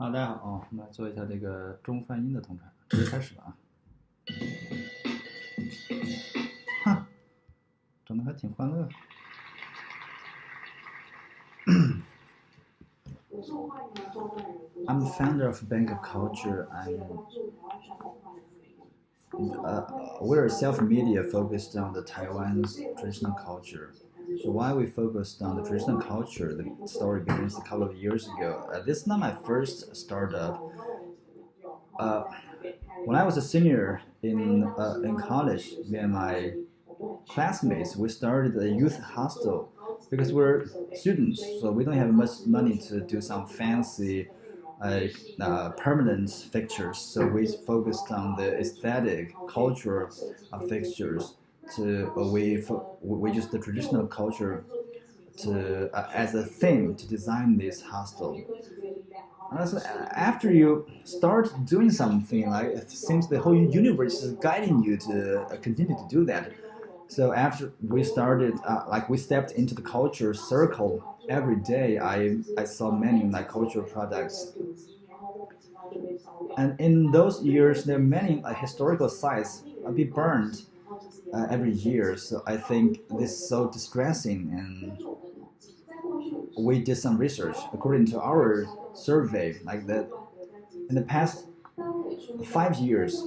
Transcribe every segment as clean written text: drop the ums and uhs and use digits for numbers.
好，大家好啊，我们来做一下这个中泛音的通传，直接开始了啊。哈，整的还挺欢乐。I'm the founder of Bank of Culture. We're a self-media focused on the Taiwan's traditional culture. So why we focused on the traditional culture, the story begins a couple of years ago. This is not my first startup. When I was a senior in college, me and my classmates, we started a youth hostel because we're students, so we don't have much money to do some fancy permanent fixtures. So we focused on the aesthetic, cultural fixtures. We use the traditional culture to as a theme to design this hostel. So after you start doing something, like it seems the whole universe is guiding you to continue to do that. So after we started, we stepped into the culture circle every day. I saw many like cultural products, and in those years, there are many historical sites be burned every year. So I think this is so distressing, and we did some research. According to our survey, like that, in the past 5 years.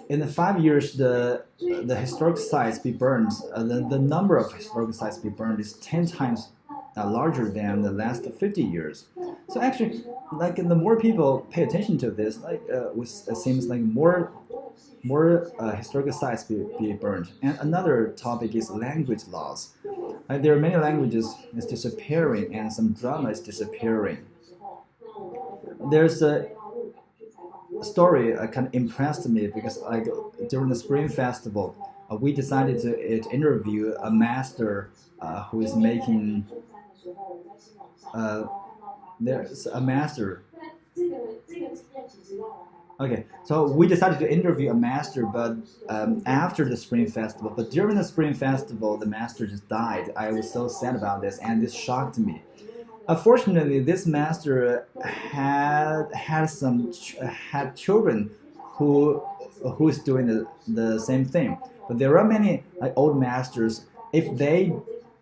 In the 5 years, the historic sites be burned. The number of historic sites be burned is 10 times larger than the last 50 years. So actually, like the more people pay attention to this, it seems like more historical sites be burned. And another topic is language loss. There are many languages is disappearing, and some drama is disappearing. There's a story kind of impressed me because like during the Spring Festival, we decided to interview a master who is making. There's a master. Okay, so we decided to interview a master, but after the Spring Festival. But during the Spring Festival, the master just died. I was so sad about this, and this shocked me. Unfortunately, this master had children who is doing the same thing. But there are many old masters. If they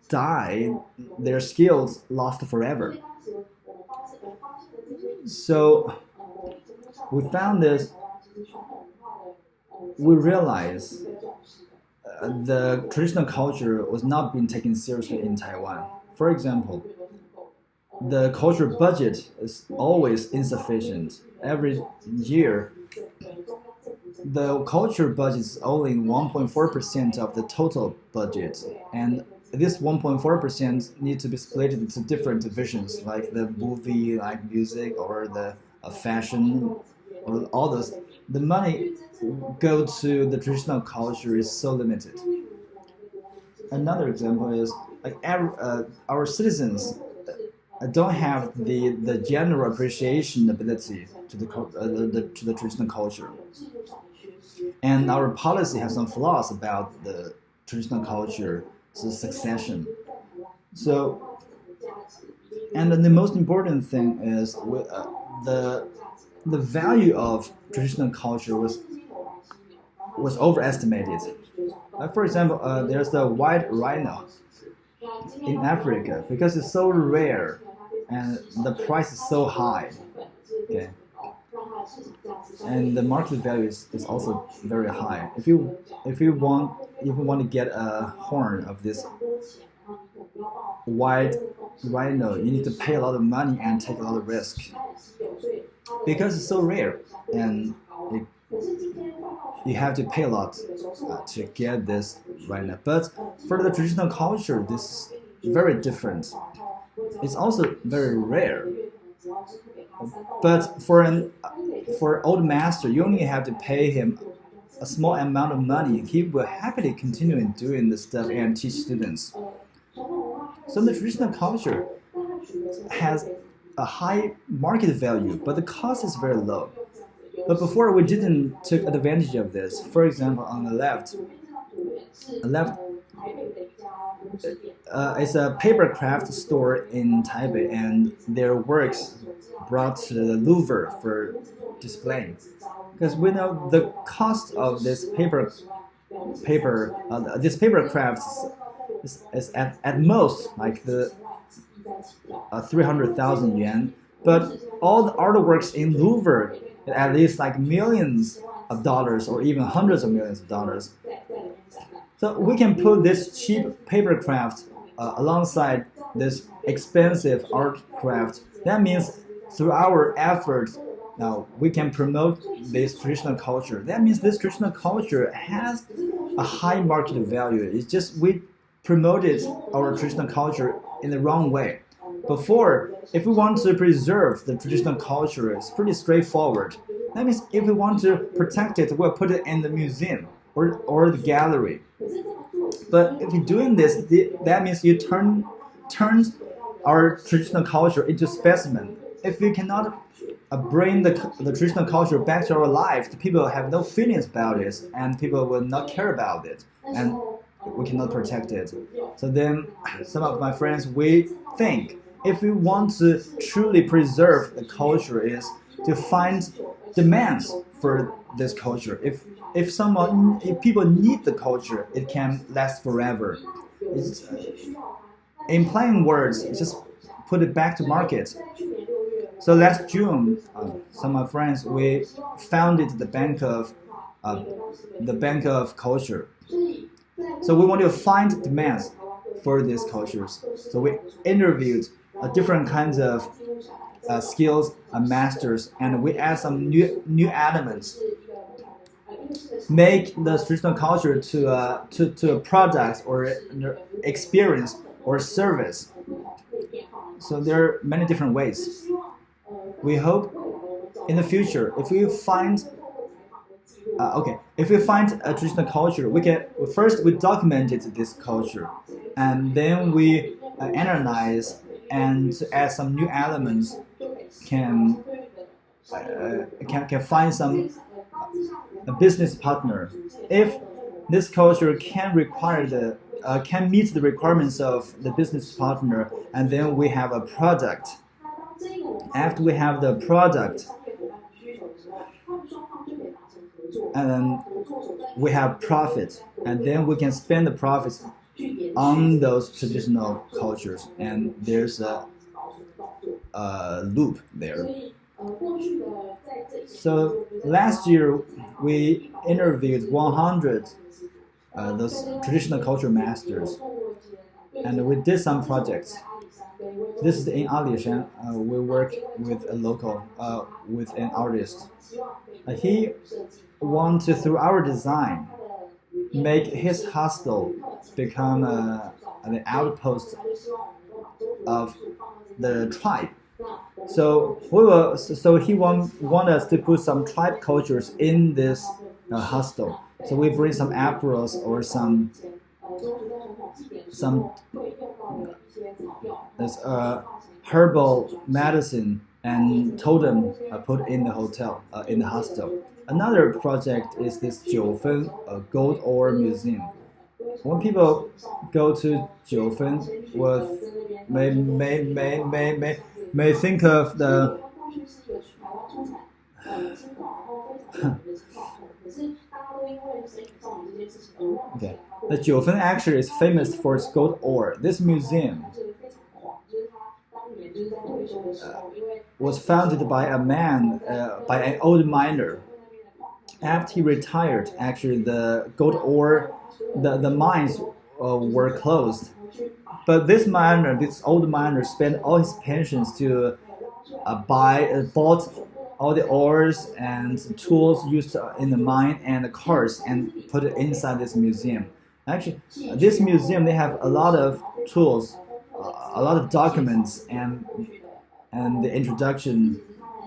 die, their skills lost forever. So we found this. We realized the traditional culture was not being taken seriously in Taiwan. For example, the cultural budget is always insufficient. Every year, the culture budget is only 1.4% of the total budget, and this 1.4% need to be split into different divisions, like the movie, like music, or the fashion, or all those. The money go to the traditional culture is so limited. Another example is like our citizens don't have the general appreciation ability to the traditional culture, and our policy has some flaws about the traditional culture, so succession. So, and the most important thing is the value of traditional culture was overestimated. For example, there's the white rhino in Africa because it's so rare and the price is so high. Okay. And the market value is also very high. If you want to get a horn of this white rhino, you need to pay a lot of money and take a lot of risk because it's so rare, and you have to pay a lot to get this rhino. But for the traditional culture, this is very different. It's also very rare. But for old master, you only have to pay him a small amount of money. He will happily continue in doing this stuff and teach students. So the traditional culture has a high market value, but the cost is very low. But before we didn't take advantage of this. For example, on the left, it's a paper craft store in Taipei, and their works brought to the Louvre for displaying. Because we know the cost of this this paper crafts is at most like the 300,000 yuan, but all the artworks in Louvre at least like millions of dollars or even hundreds of millions of dollars. So we can put this cheap paper craft alongside this expensive art craft. That means through our efforts, now we can promote this traditional culture. That means this traditional culture has a high market value. It's just we promoted our traditional culture in the wrong way. Before, if we want to preserve the traditional culture, it's pretty straightforward. That means if we want to protect it, we'll put it in the museum or the gallery. But if you're doing this, that means you turn our traditional culture into specimen. If we cannot bring the traditional culture back to our life, the people have no feelings about it, and people will not care about it, and we cannot protect it. So then, some of my friends, we think if we want to truly preserve the culture, is to find demands for this culture. If people need the culture, it can last forever. In plain words, just put it back to market. So last June, some of my friends, we founded the Bank of Culture. So we want to find demands for these cultures. So we interviewed different kinds of skills and masters, and we add some new elements. Make the traditional culture to a product or experience or service. So there are many different ways. We hope in the future, if we find a traditional culture, we documented this culture, and then we analyze and add some new elements. Can find some a business partner. If this culture can meet the requirements of the business partner, and then we have a product. After we have the product, and then we have profit, and then we can spend the profits on those traditional cultures, and there's a loop there. So last year we interviewed 100 those traditional culture masters, and we did some projects. This is in Alishan. We work with a local, with an artist. He wanted, through our design, make his hostel become an outpost of the tribe. So he want us to put some tribe cultures in this hostel. So we bring some apples or some herbal medicine and totem put in the hotel, in the hostel. Another project is this Jiufen gold ore museum. When people go to Jiufen, may think of the okay. The Jiufen actually is famous for its gold ore. This museum was founded by a man, by an old miner. After he retired, actually the gold ore, the mines were closed. But this old miner, spent all his pensions to bought all the ores and tools used in the mine and the cars and put it inside this museum. Actually, this museum, they have a lot of tools, a lot of documents, and the introduction,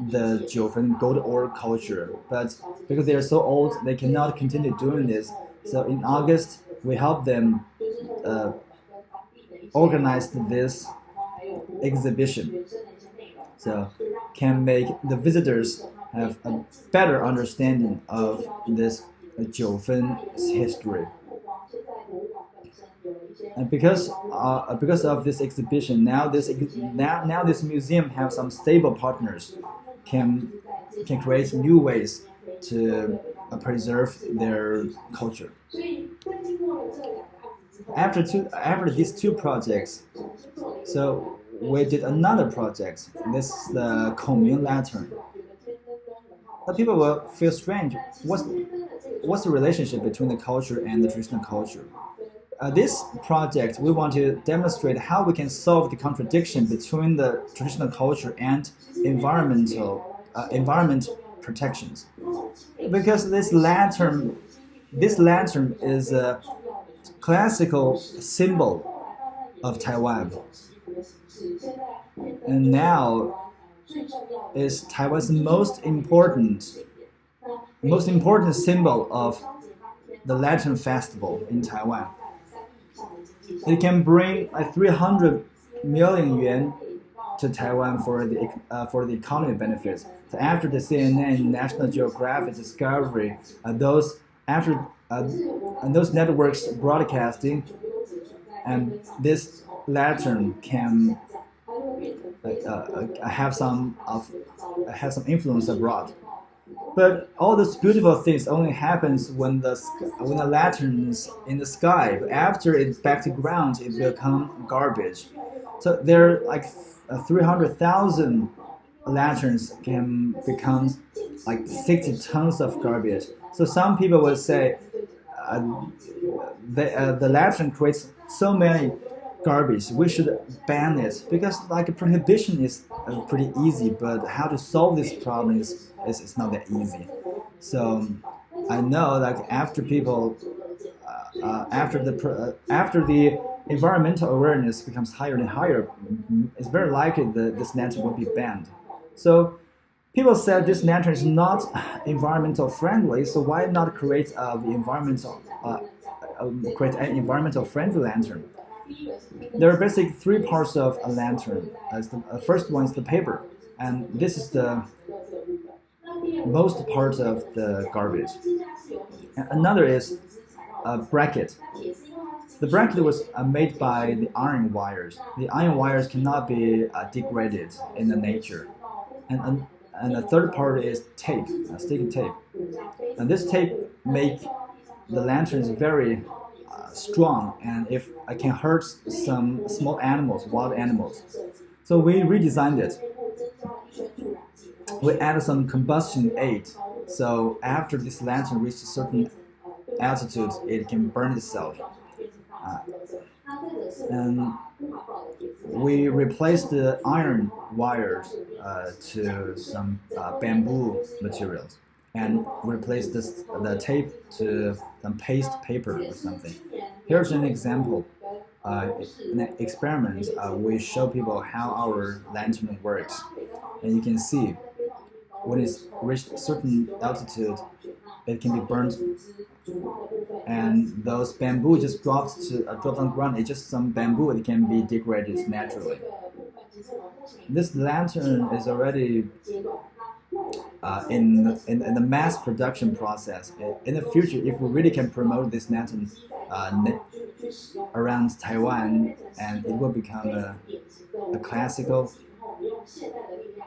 the Jiufen gold ore culture. But because they are so old, they cannot continue doing this. So in August, we helped them organize this exhibition. So can make the visitors have a better understanding of this Jiufen's history. And because of this exhibition, now this museum have some stable partners, can create new ways to preserve their culture. After these two projects, so we did another project. This is the Kongming Lantern. The people will feel strange. What's the relationship between the culture and the traditional culture? This project, we want to demonstrate how we can solve the contradiction between the traditional culture and environment protections. Because this lantern is a classical symbol of Taiwan, and now is Taiwan's most important symbol of the Lantern Festival in Taiwan. It can bring 300 million yuan to Taiwan for the economy benefits. So after the CNN, National Geographic, Discovery, those networks broadcasting, and this lantern can have some influence abroad. But all those beautiful things only happens when the lantern is in the sky. But after it's back to ground, it become garbage. So there are 300,000 lanterns can become 60 tons of garbage. So some people will say the lantern creates so many garbage. We should ban it because prohibition is pretty easy, but how to solve this problem is not that easy. So I know after people after the environmental awareness becomes higher and higher, it's very likely that this lantern will be banned. So people said this lantern is not environmental friendly, so why not create an environmental friendly lantern? There are basically three parts of a lantern. The first one is the paper, and this is the most part of the garbage. And another is a bracket. The bracket was made by the iron wires. The iron wires cannot be degraded in the nature. And the third part is tape, sticky tape. And this tape make the lanterns very strong, and if I can hurt some small animals, wild animals. So we redesigned it. We added some combustion aid. So after this lantern reaches a certain altitude, it can burn itself. And we replaced the iron wires to some bamboo materials, and replaced the tape to some paste paper or something. Here's an example. In an experiment, we show people how our lantern works, and you can see when it's reached a certain altitude, it can be burned, and those bamboo just dropped on the ground. It's just some bamboo that can be degraded naturally. This lantern is already in the mass production process. In the future, if we really can promote this lantern around Taiwan, and it will become a classical.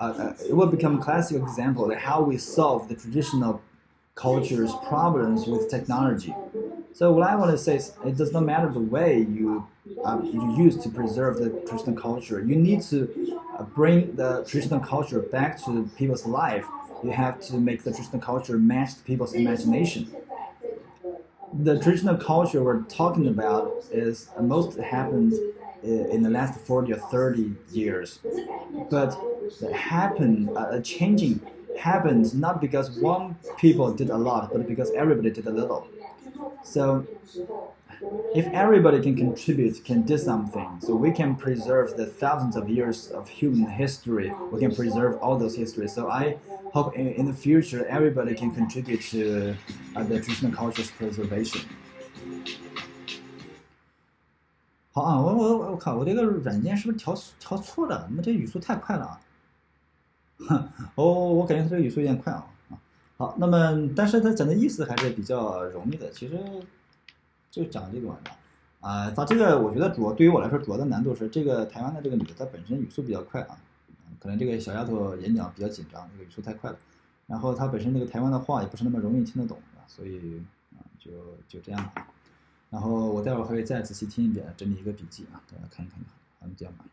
It will become a classic example of how we solve the traditional culture's problems with technology. So what I want to say is, it does not matter the way you use to preserve the traditional culture. You need to bring the traditional culture back to people's life. You have to make the traditional culture match people's imagination. The traditional culture we're talking about is most happened in the last 40 or 30 years, but changing happened not because one people did a lot, but because everybody did a little. So if everybody can contribute, can do something, so we can preserve the thousands of years of human history. We can preserve all those histories. So I hope in the future everybody can contribute to the traditional culture's preservation. 好啊，我靠，我这个软件是不是调错了？那这语速太快了啊！我感觉它这个语速有点快啊。好，那么但是它讲的意思还是比较容易的。其实就讲这个玩意儿。它这个我觉得对于我来说主要的难度是这个台湾的这个女的她本身语速比较快啊，可能这个小丫头演讲比较紧张，这个语速太快了，然后她本身这个台湾的话也不是那么容易听得懂，所以就这样吧。然后我待会儿会再仔细听一遍，整理一个笔记啊，大家看一看。好，就这样吧。